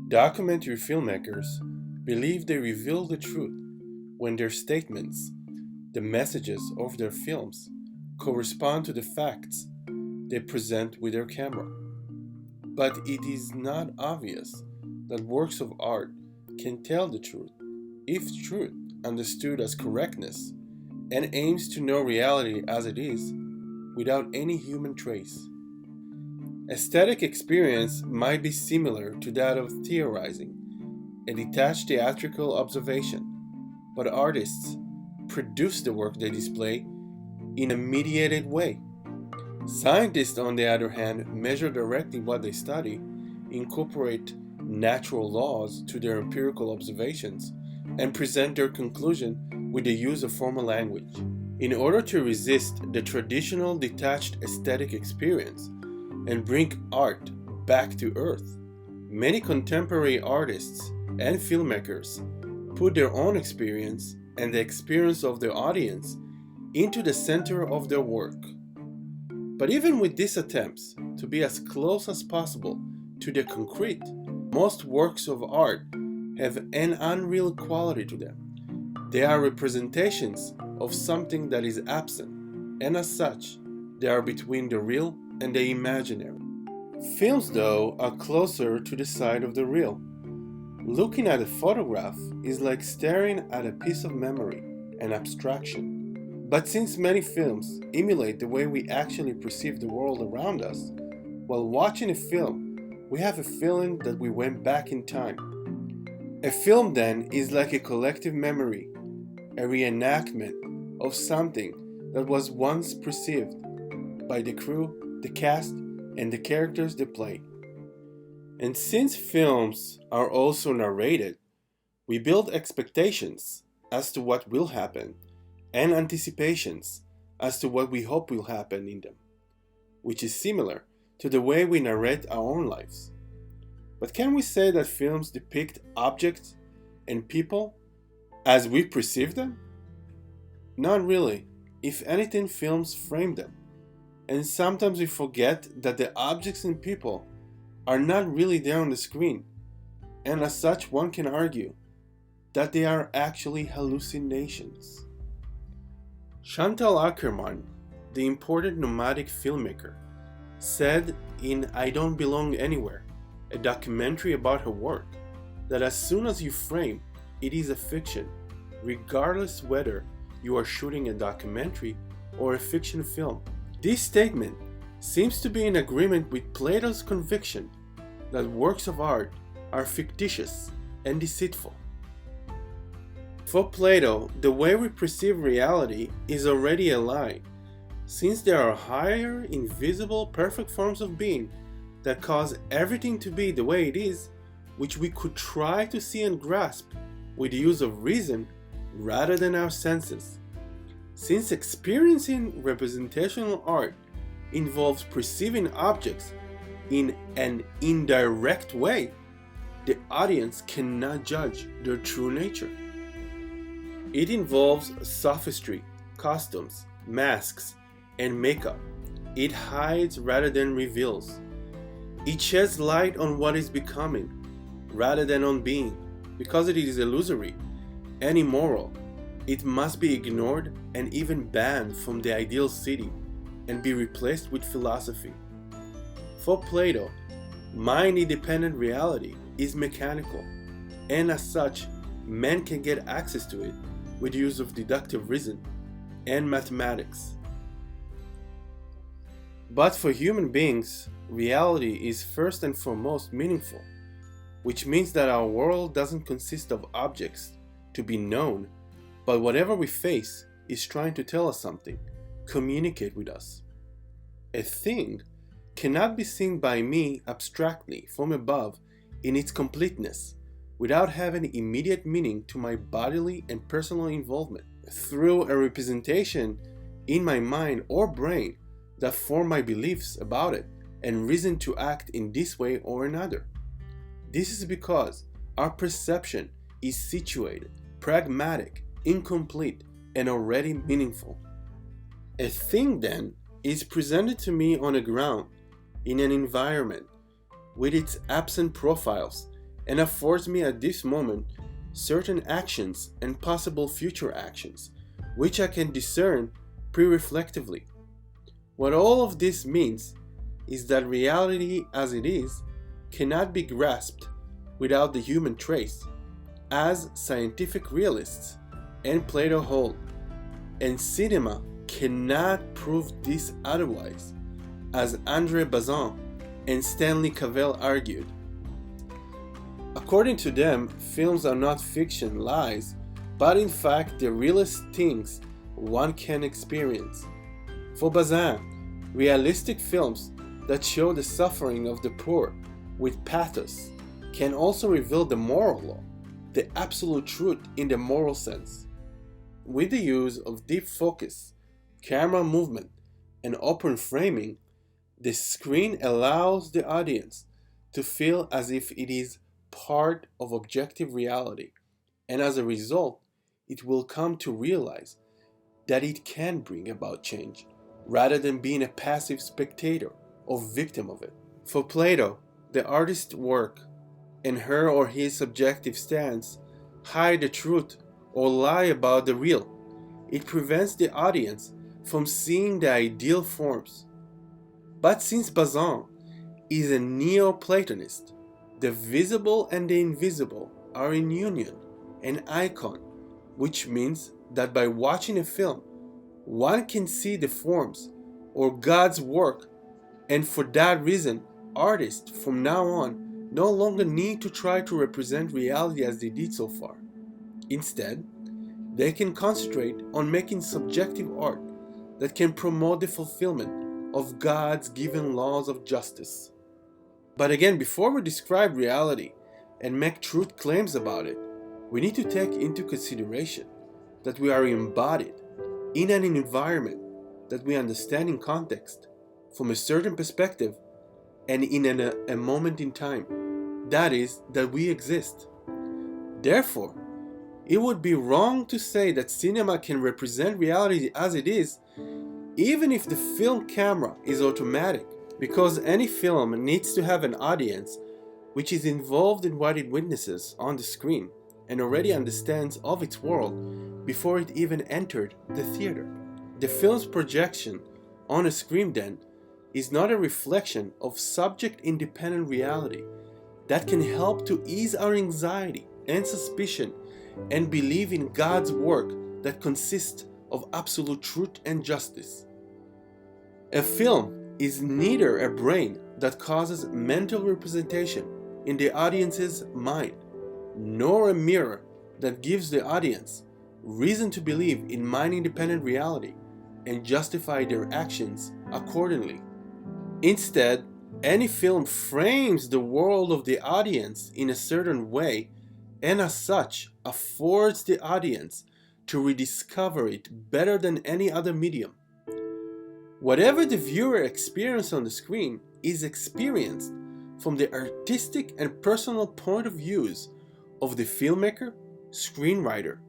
Documentary filmmakers believe they reveal the truth when their statements, the messages of their films, correspond to the facts they present with their camera. But it is not obvious that works of art can tell the truth, if truth understood as correctness, and aims to know reality as it is without any human trace. Aesthetic experience might be similar to that of theorizing, a detached theatrical observation, but artists produce the work they display in a mediated way. Scientists, on the other hand, measure directly what they study, incorporate natural laws to their empirical observations, and present their conclusion with the use of formal language. In order to resist the traditional detached aesthetic experience and bring art back to earth, many contemporary artists and filmmakers put their own experience and the experience of their audience into the center of their work. But even with these attempts to be as close as possible to the concrete, most works of art have an unreal quality to them. They are representations of something that is absent, and as such, they are between the real and the imaginary. Films, though, are closer to the side of the real. Looking at a photograph is like staring at a piece of memory, an abstraction. But since many films emulate the way we actually perceive the world around us, while watching a film, we have a feeling that we went back in time. A film then is like a collective memory, a reenactment of something that was once perceived by the crew, the cast, and the characters they play. And since films are also narrated, we build expectations as to what will happen and anticipations as to what we hope will happen in them, which is similar to the way we narrate our own lives. But can we say that films depict objects and people as we perceive them? Not really. If anything, films frame them. And sometimes we forget that the objects and people are not really there on the screen, and as such one can argue that they are actually hallucinations. Chantal Akerman, the important nomadic filmmaker, said in I Don't Belong Anywhere, a documentary about her work, that as soon as you frame it is a fiction, regardless whether you are shooting a documentary or a fiction film. This statement seems to be in agreement with Plato's conviction that works of art are fictitious and deceitful. For Plato, the way we perceive reality is already a lie, since there are higher, invisible, perfect forms of being that cause everything to be the way it is, which we could try to see and grasp with the use of reason rather than our senses. Since experiencing representational art involves perceiving objects in an indirect way, the audience cannot judge their true nature. It involves sophistry, costumes, masks, and makeup. It hides rather than reveals. It sheds light on what is becoming rather than on being. Because it is illusory and immoral, it must be ignored and even banned from the ideal city and be replaced with philosophy. For Plato, mind-independent reality is mechanical, and as such, men can get access to it with the use of deductive reason and mathematics. But for human beings, reality is first and foremost meaningful, which means that our world doesn't consist of objects to be known, but whatever we face is trying to tell us something, communicate with us. A thing cannot be seen by me abstractly from above in its completeness without having immediate meaning to my bodily and personal involvement through a representation in my mind or brain that form my beliefs about it and reason to act in this way or another. This is because our perception is situated, pragmatic, incomplete, and already meaningful. A thing then is presented to me on a ground, in an environment, with its absent profiles and affords me at this moment certain actions and possible future actions, which I can discern pre-reflectively. What all of this means is that reality as it is cannot be grasped without the human trace, as scientific realists and Plato hold, and cinema cannot prove this otherwise, as André Bazin and Stanley Cavell argued. According to them, films are not fiction lies, but in fact the realest things one can experience. For Bazin, realistic films that show the suffering of the poor with pathos can also reveal the moral law, the absolute truth in the moral sense. With the use of deep focus, camera movement, and open framing, the screen allows the audience to feel as if it is part of objective reality, and as a result, it will come to realize that it can bring about change, rather than being a passive spectator or victim of it. For Plato, the artist's work and her or his subjective stance hide the truth or lie about the real. It prevents the audience from seeing the ideal forms. But since Bazin is a Neoplatonist, the visible and the invisible are in union, an icon, which means that by watching a film, one can see the forms or God's work, and for that reason, artists from now on no longer need to try to represent reality as they did so far. Instead, they can concentrate on making subjective art that can promote the fulfillment of God's given laws of justice. But again, before we describe reality and make truth claims about it, we need to take into consideration that we are embodied in an environment that we understand in context, from a certain perspective, and in a moment in time. That is, that we exist. Therefore, it would be wrong to say that cinema can represent reality as it is, even if the film camera is automatic, because any film needs to have an audience which is involved in what it witnesses on the screen and already understands of its world before it even entered the theater. The film's projection on a screen then is not a reflection of subject-independent reality that can help to ease our anxiety and suspicion and believe in God's work that consists of absolute truth and justice. A film is neither a brain that causes mental representation in the audience's mind, nor a mirror that gives the audience reason to believe in mind-independent reality and justify their actions accordingly. Instead, any film frames the world of the audience in a certain way, and as such affords the audience to rediscover it better than any other medium. Whatever the viewer experiences on the screen is experienced from the artistic and personal point of views of the filmmaker, screenwriter,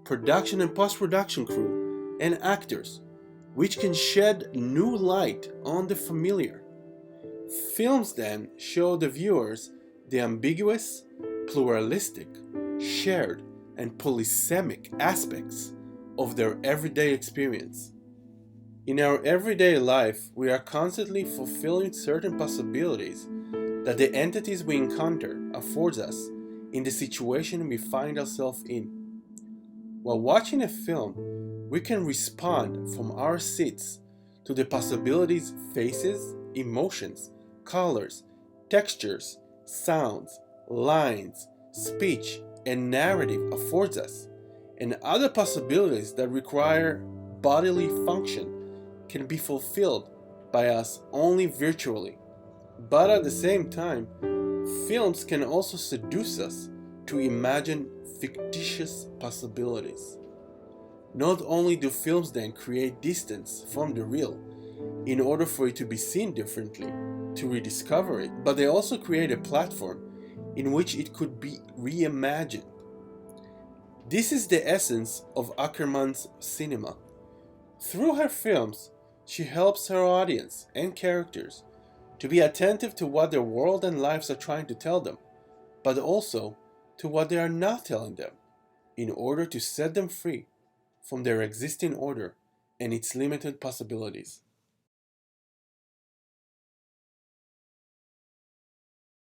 production and post-production crew, and actors, which can shed new light on the familiar. Films then show the viewers the ambiguous, pluralistic, shared, and polysemic aspects of their everyday experience. In our everyday life, we are constantly fulfilling certain possibilities that the entities we encounter affords us in the situation we find ourselves in. While watching a film, we can respond from our seats to the possibilities faces, emotions, colors, textures, sounds, lines, speech, and narrative affords us, and other possibilities that require bodily function can be fulfilled by us only virtually. But at the same time, films can also seduce us to imagine fictitious possibilities. Not only do films then create distance from the real in order for it to be seen differently, to rediscover it, but they also create a platform in which it could be reimagined. This is the essence of Akerman's cinema. Through her films, she helps her audience and characters to be attentive to what their world and lives are trying to tell them, but also to what they are not telling them, in order to set them free from their existing order and its limited possibilities.